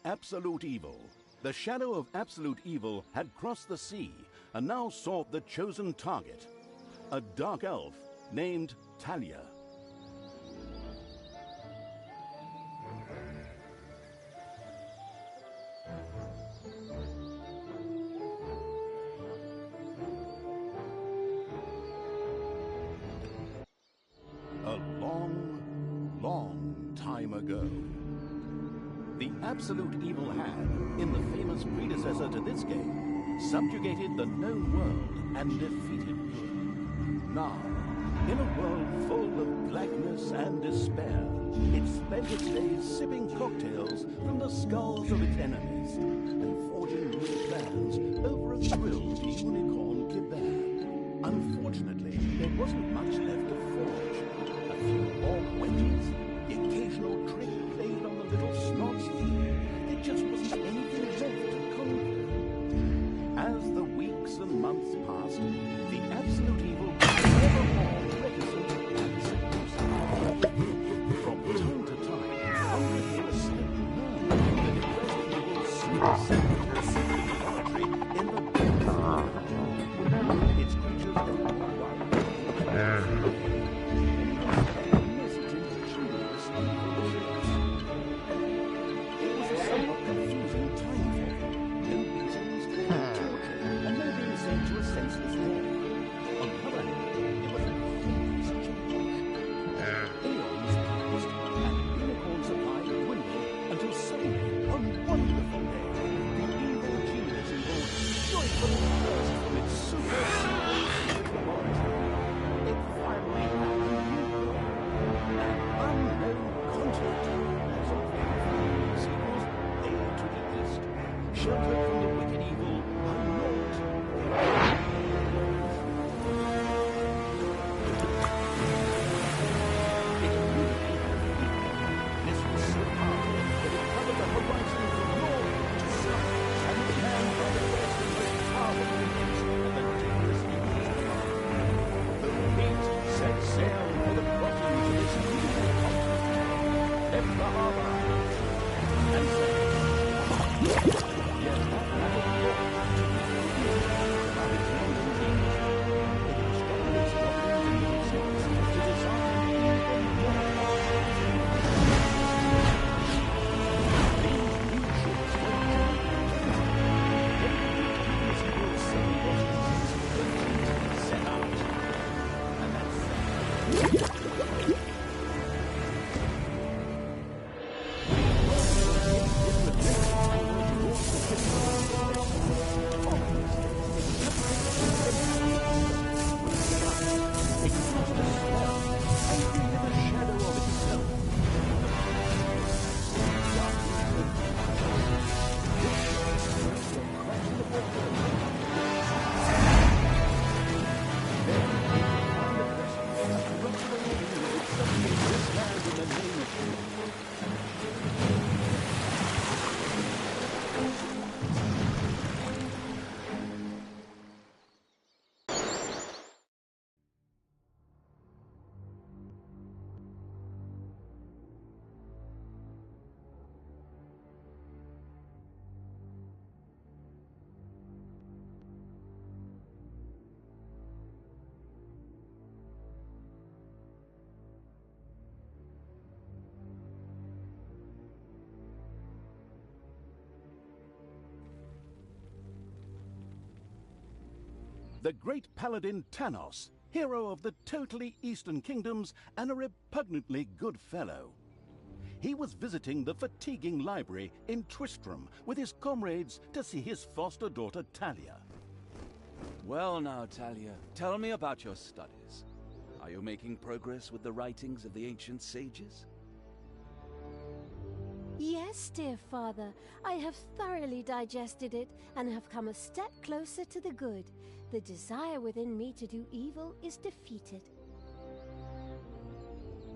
absolute evil. The shadow of absolute evil had crossed the sea and now sought the chosen target, a dark elf named Talia. A long, long time ago, the absolute evil had, in the famous predecessor to this game, subjugated the known world and defeated good. Now, in a world full of blackness and despair, it spent its days sipping cocktails from the skulls of its enemies and forging new plans over a grilled unicorn kebab. Unfortunately, there wasn't much left to forge. A few orc wenches, the occasional trick played on the little snots. There just wasn't anything left to conquer. As the weeks and months passed, the absolute evil grew ever more reticent and seductive. From time to time, only the asleep learned that the present evil soon settled to secret laboratory in the Deathfire. Its creatures then worldwide. The great paladin Tanos, hero of the totally Eastern Kingdoms and a repugnantly good fellow. He was visiting the fatiguing library in Tristram with his comrades to see his foster daughter Talia. Well now, Talia, tell me about your studies. Are you making progress with the writings of the ancient sages? Yes, dear father. I have thoroughly digested it and have come a step closer to the good. The desire within me to do evil is defeated.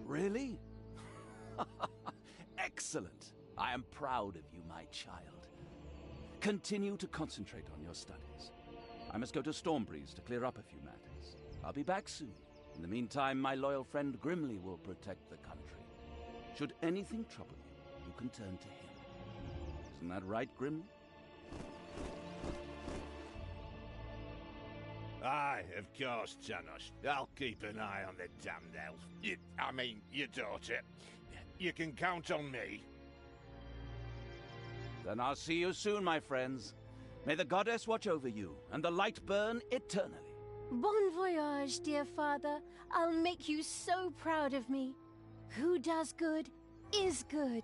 Really? Excellent. I am proud of you, my child. Continue to concentrate on your studies. I must go to Stormbreeze to clear up a few matters. I'll be back soon. In the meantime, my loyal friend Grimly will protect the country. Should anything trouble you, you can turn to him. Isn't that right, Grim? Aye, of course, Janos. I'll keep an eye on the damned elf. Your daughter. You can count on me. Then I'll see you soon, my friends. May the goddess watch over you, and the light burn eternally. Bon voyage, dear father. I'll make you so proud of me. Who does good is good.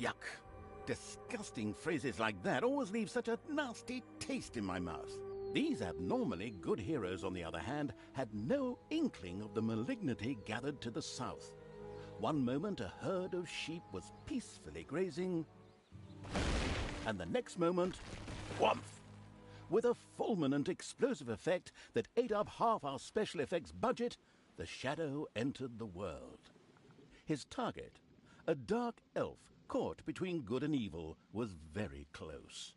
Yuck. Disgusting phrases like that always leave such a nasty taste in my mouth. These abnormally good heroes, on the other hand, had no inkling of the malignity gathered to the south. One moment a herd of sheep was peacefully grazing, and the next moment, whoomph! With a fulminant explosive effect that ate up half our special effects budget, the Shadow entered the world. His target, a dark elf caught between good and evil, was very close.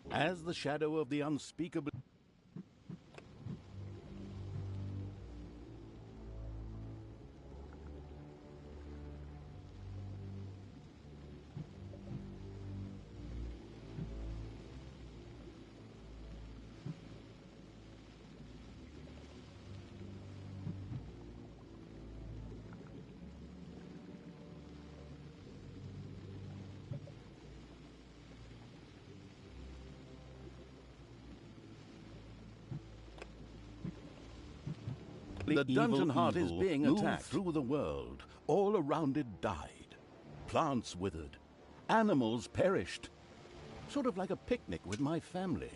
As the Shadow of the unspeakable... The dungeon heart is being attacked through the world. All around it died. Plants withered. Animals perished. Sort of like a picnic with my family.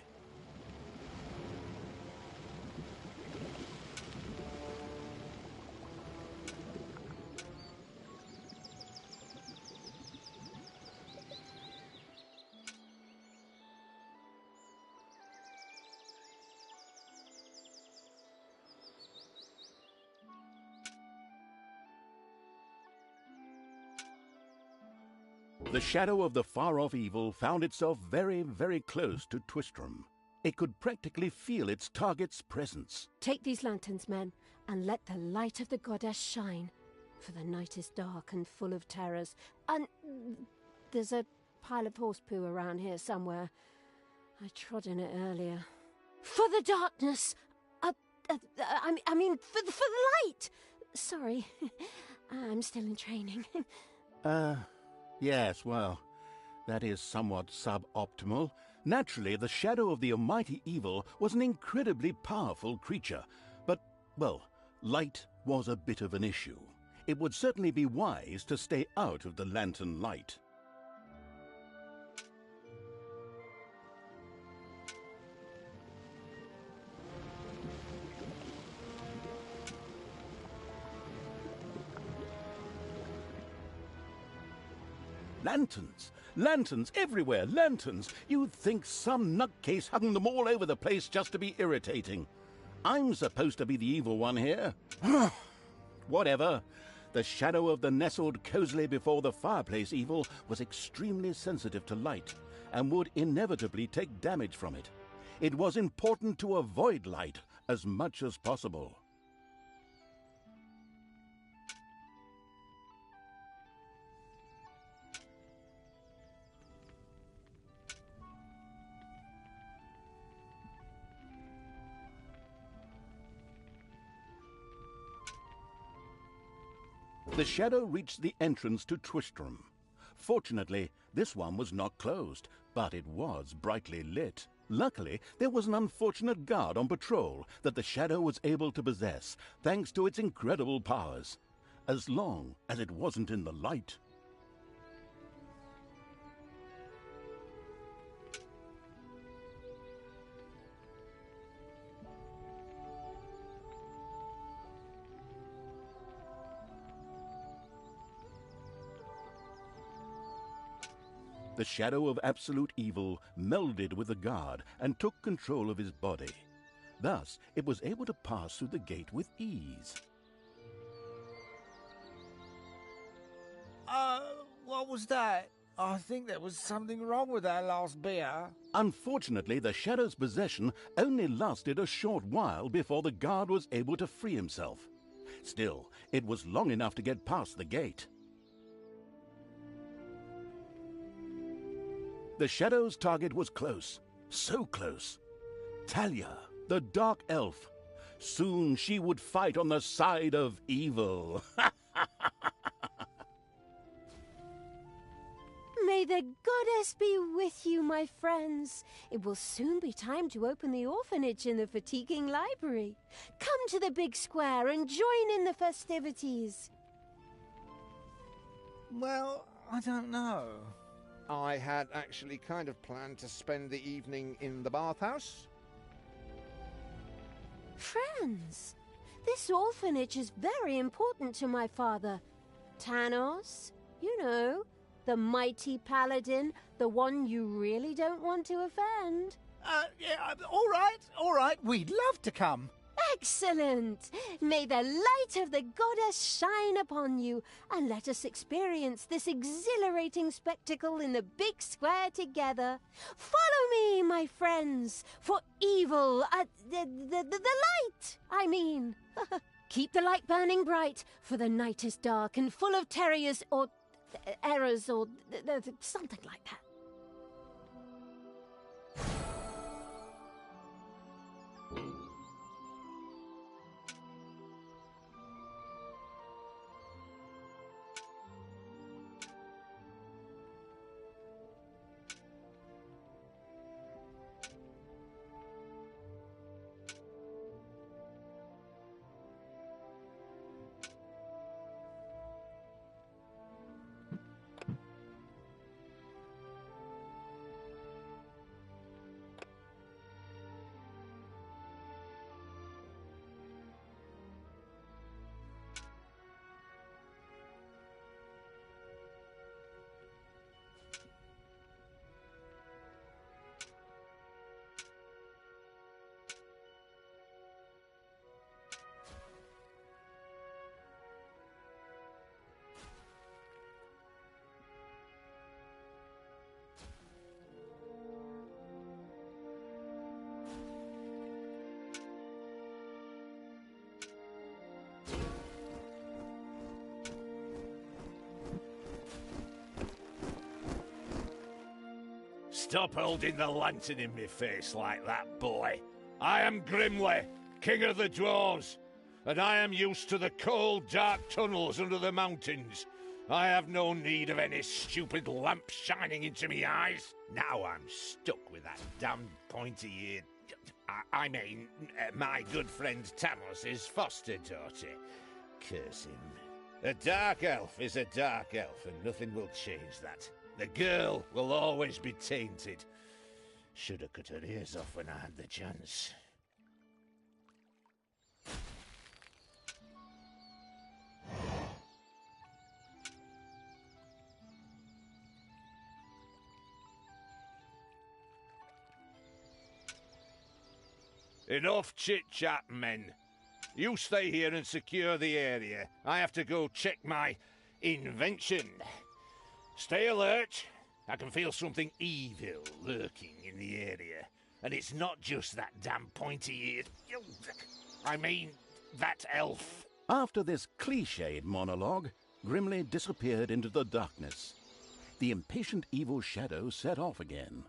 The shadow of the far-off evil found itself very, very close to Twistram. It could practically feel its target's presence. Take these lanterns, men, and let the light of the goddess shine. For the night is dark and full of terrors. And there's a pile of horse poo around here somewhere. I trod in it earlier. For the darkness! I mean, for the light! Sorry, I'm still in training. Yes, well, that is somewhat suboptimal. Naturally, the shadow of the almighty evil was an incredibly powerful creature. But, well, light was a bit of an issue. It would certainly be wise to stay out of the lantern light. Lanterns! Lanterns everywhere! Lanterns! You'd think some nutcase hung them all over the place just to be irritating. I'm supposed to be the evil one here. Whatever. The shadow of the nestled cozily before the fireplace evil was extremely sensitive to light, and would inevitably take damage from it. It was important to avoid light as much as possible. The shadow reached the entrance to Twistram. Fortunately, this one was not closed, but it was brightly lit. Luckily, there was an unfortunate guard on patrol that the shadow was able to possess, thanks to its incredible powers. As long as it wasn't in the light. The shadow of absolute evil melded with the guard and took control of his body. Thus, it was able to pass through the gate with ease. What was that? I think there was something wrong with our last beer. Unfortunately, the shadow's possession only lasted a short while before the guard was able to free himself. Still, it was long enough to get past the gate. The Shadow's target was close, so close. Talia, the Dark Elf. Soon she would fight on the side of evil. May the goddess be with you, my friends. It will soon be time to open the orphanage in the fatiguing library. Come to the big square and join in the festivities. Well, I don't know. I had actually kind of planned to spend the evening in the bathhouse. Friends, this orphanage is very important to my father. Tanos, you know, the mighty paladin, the one you really don't want to offend. Yeah, all right, we'd love to come. Excellent! May the light of the goddess shine upon you, and let us experience this exhilarating spectacle in the big square together. Follow me, my friends, for evil, the light, I mean. Keep the light burning bright, for the night is dark and full of terrors or errors or something like that. Stop holding the lantern in my face like that, boy. I am Grimly, king of the dwarves, and I am used to the cold, dark tunnels under the mountains. I have no need of any stupid lamp shining into me eyes. Now I'm stuck with that damned pointy-eared... I mean, my good friend Tanos' foster daughter. Curse him. A dark elf is a dark elf, and nothing will change that. The girl will always be tainted. Should have cut her ears off when I had the chance. Enough chit-chat, men. You stay here and secure the area. I have to go check my invention. Stay alert. I can feel something evil lurking in the area. And it's not just that damn pointy-eared... I mean, that elf. After this cliched monologue, Grimly disappeared into the darkness. The impatient evil shadow set off again.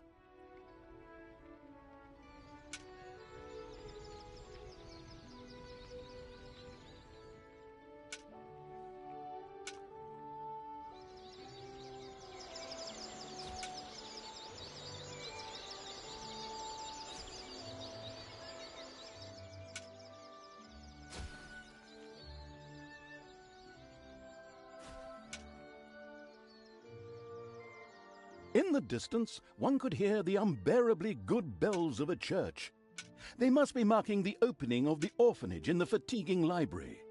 In the distance, one could hear the unbearably good bells of a church. They must be marking the opening of the orphanage in the fatiguing library.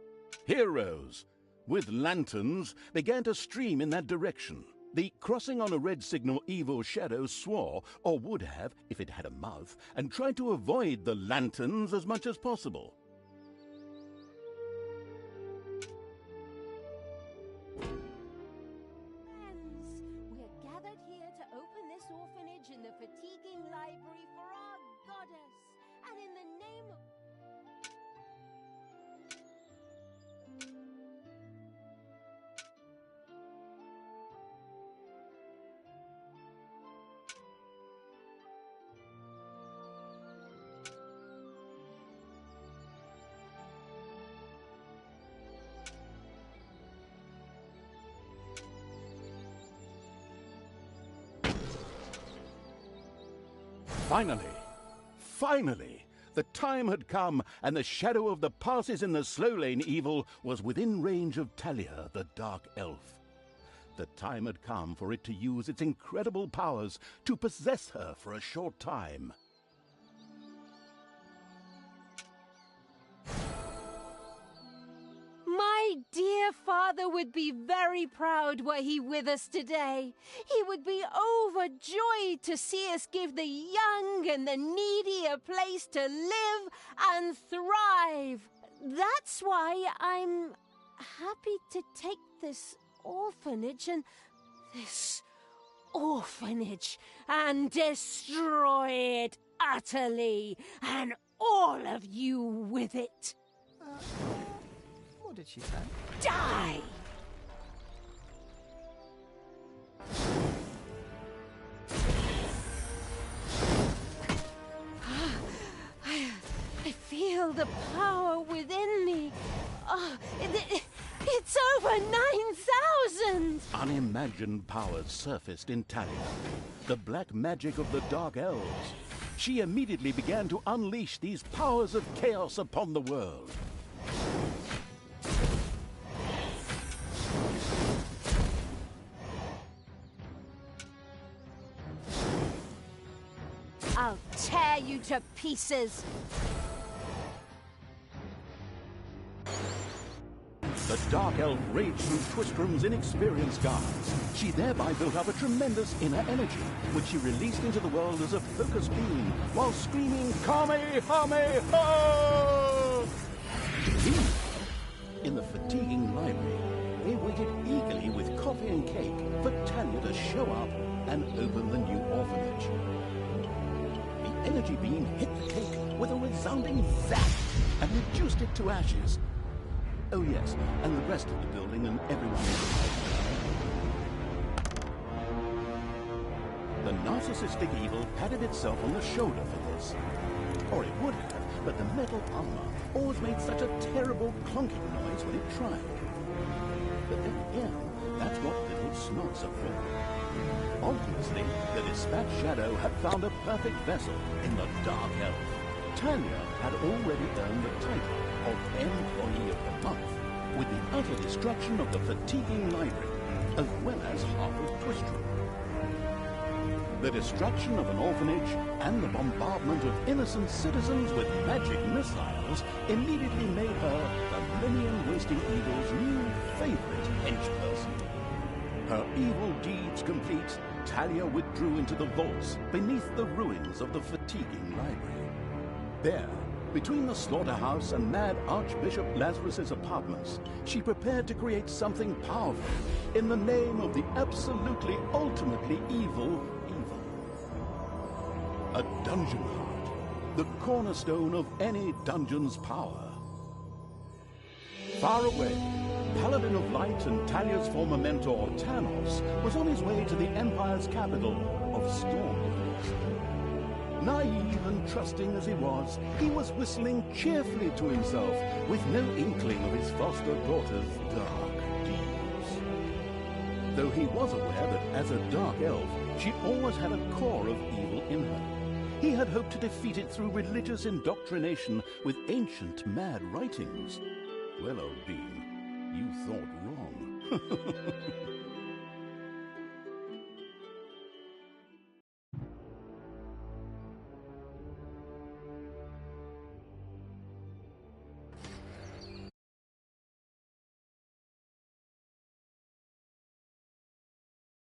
Heroes, with lanterns, began to stream in that direction. The crossing on a red signal evil shadow swore, or would have if it had a mouth, and tried to avoid the lanterns as much as possible. In the fatiguing library for our goddess, and in the name of... Finally, the time had come, and the shadow of the passes in the slow lane evil was within range of Talia, the Dark Elf. The time had come for it to use its incredible powers to possess her for a short time. My dear father would be very proud were he with us today. He would be overjoyed to see us give the young and the needy a place to live and thrive. That's why I'm happy to take this orphanage and destroy it utterly, and all of you with it. What did she say? Die! I feel the power within me. Oh, it's over 9,000! Unimagined powers surfaced in Talia, the black magic of the Dark Elves. She immediately began to unleash these powers of chaos upon the world. I'll tear you to pieces! The Dark Elf raged through Twistrom's inexperienced guards. She thereby built up a tremendous inner energy, which she released into the world as a focus beam, while screaming, Kamehameha! In the fatiguing library, they waited eagerly with coffee and cake for Talia to show up and open the new orphanage. The energy beam hit the cake with a resounding zap and reduced it to ashes. Oh yes, and the rest of the building and everyone inside. The narcissistic evil patted itself on the shoulder for this. Or it would have, but the metal armor always made such a terrible clunking noise when it tried. But then again, that's what little snots are for. Obviously, the Dispatch Shadow had found a perfect vessel in the Dark Elf. Talia had already earned the title of Employee of the Month, with the utter destruction of the fatiguing library, as well as half of Twistrom. The destruction of an orphanage and the bombardment of innocent citizens with magic missiles immediately made her the millennium-wasting evil's new favorite henchperson. Her evil deeds complete, Talia withdrew into the vaults beneath the ruins of the fatiguing library. There, between the slaughterhouse and Mad Archbishop Lazarus's apartments, she prepared to create something powerful in the name of the absolutely, ultimately evil. A dungeon heart, the cornerstone of any dungeon's power. Far away, Paladin of Light and Talia's former mentor, Tanos, was on his way to the Empire's capital of Stormbreeze. Naive and trusting as he was whistling cheerfully to himself, with no inkling of his foster daughter's dark deeds. Though he was aware that as a Dark Elf, she always had a core of evil in her. He had hoped to defeat it through religious indoctrination with ancient mad writings. Well, old bean, you thought wrong.